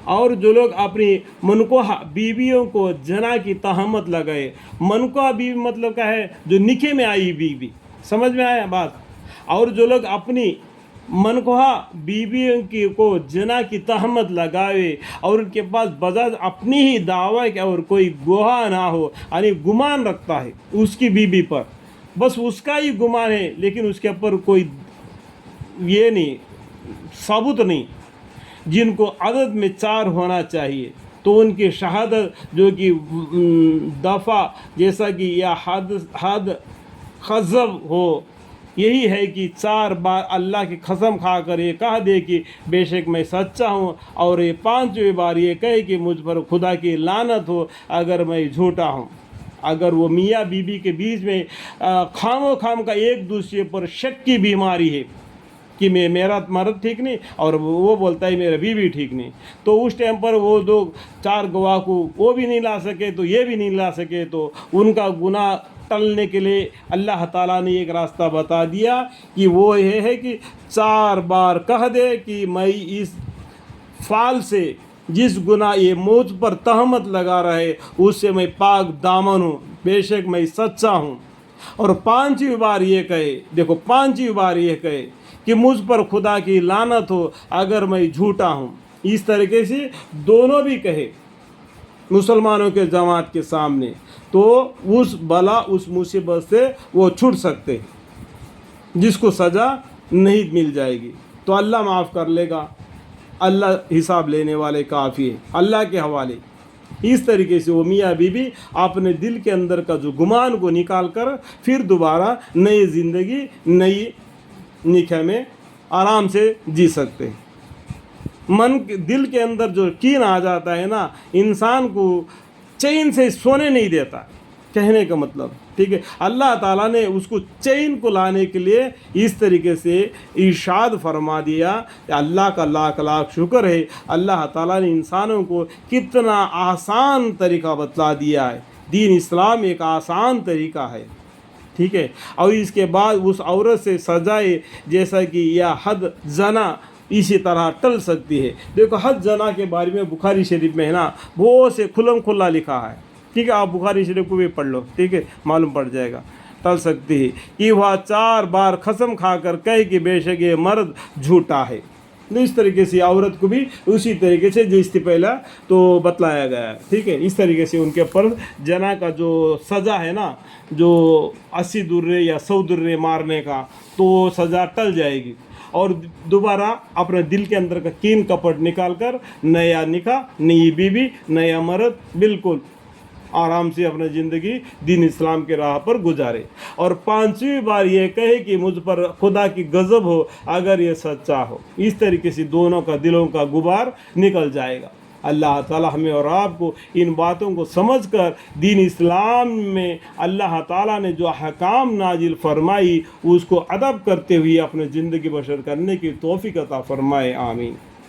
اور جو لوگ اپنی منکوہ بیویوں کو جنا کی تہمت لگائے، منکوہ بیوی مطلب کیا ہے؟ جو نکاح میں آئی بیوی، سمجھ میں آیا بات؟ اور جو لوگ اپنی منکوہ بیویوں کی کو جنا کی تہمت لگاوے اور ان کے پاس بجاز اپنی ہی دعویٰ کہ اور کوئی گواہ نہ ہو، یعنی گمان رکھتا ہے اس کی بیوی پر، بس اس کا ہی گمان ہے لیکن اس کے اوپر کوئی یہ نہیں، ثابت نہیں، جن کو عدد میں 4 ہونا چاہیے، تو ان کی شہادت جو کہ دفعہ جیسا کہ یا حد خذب ہو، یہی ہے کہ 4 بار اللہ کی قسم کھا کر یہ کہہ دے کہ بے شک میں سچا ہوں، اور یہ 5ویں بار یہ کہے کہ مجھ پر خدا کی لعنت ہو اگر میں جھوٹا ہوں۔ اگر وہ میاں بیوی کے بیچ میں خام و خام کا ایک دوسرے پر شک کی بیماری ہے کہ میرا مرد ٹھیک نہیں اور وہ بولتا ہے میرا بیوی ٹھیک نہیں، تو اس ٹائم پر وہ دو 4 گواہ کو وہ بھی نہیں لا سکے تو یہ بھی نہیں لا سکے، تو ان کا گناہ ٹلنے کے لیے اللہ تعالیٰ نے ایک راستہ بتا دیا کہ وہ یہ ہے کہ 4 بار کہہ دے کہ میں اس فعل سے، جس گناہ یہ مجھ پر تہمت لگا رہے اس سے میں پاک دامن ہوں، بے شک میں سچا ہوں، اور 5ویں بار یہ کہے، دیکھو 5ویں بار یہ کہے کہ مجھ پر خدا کی لعنت ہو اگر میں جھوٹا ہوں۔ اس طریقے سے دونوں بھی کہے مسلمانوں کے جماعت کے سامنے، تو اس بلا اس مصیبت سے وہ چھوٹ سکتے، جس کو سزا نہیں مل جائے گی، تو اللہ معاف کر لے گا، اللہ حساب لینے والے کافی ہے، اللہ کے حوالے۔ اس طریقے سے وہ میاں بیوی اپنے دل کے اندر کا جو گمان کو نکال کر پھر دوبارہ نئی زندگی، نئی نکاح میں آرام سے جی سکتے ہیں۔ دل کے اندر جو کین آ جاتا ہے نا، انسان کو چین سے سونے نہیں دیتا، کہنے کا مطلب ٹھیک ہے۔ اللہ تعالیٰ نے اس کو چین کو لانے کے لیے اس طریقے سے ارشاد فرما دیا کہ اللہ کا لاکھ لاکھ شکر ہے، اللہ تعالیٰ نے انسانوں کو کتنا آسان طریقہ بتلا دیا ہے۔ دین اسلام ایک آسان طریقہ ہے، ٹھیک ہے۔ اور اس کے بعد اس عورت سے سزائے جیسا کہ یا حد زنا اسی طرح ٹل سکتی ہے۔ دیکھو حد زنا کے بارے میں بخاری شریف میں ہے نا بہت سے کھلم کھلا لکھا ہے، ٹھیک ہے، آپ بخاری شریف کو بھی پڑھ لو، ٹھیک ہے، معلوم پڑ جائے گا۔ ٹل سکتی ہے کہ وہ 4 بار قسم کھا کر کہے کہ بے شک یہ مرد جھوٹا ہے۔ اس طریقے سے عورت کو بھی اسی طریقے سے جس سے پہلا تو بتلایا گیا ہے، ٹھیک ہے۔ اس طریقے سے ان کے پر جنا کا جو سزا ہے نا، جو 80 درے یا 100 درے مارنے کا، تو سزا ٹل جائے گی، اور دوبارہ اپنے دل کے اندر کا کین کپٹ نکال کر نیا نکاح، نئی بیوی، نیا مرد، بالکل آرام سے اپنا زندگی دین اسلام کے راہ پر گزارے، اور 5ویں بار یہ کہے کہ مجھ پر خدا کی غضب ہو اگر یہ سچا ہو۔ اس طریقے سے دونوں کا دلوں کا غبار نکل جائے گا۔ اللہ تعالیٰ ہمیں اور آپ کو ان باتوں کو سمجھ کر دین اسلام میں اللہ تعالیٰ نے جو احکام نازل فرمائی اس کو ادب کرتے ہوئے اپنے زندگی بسر کرنے کی توفیق عطا فرمائے، آمین۔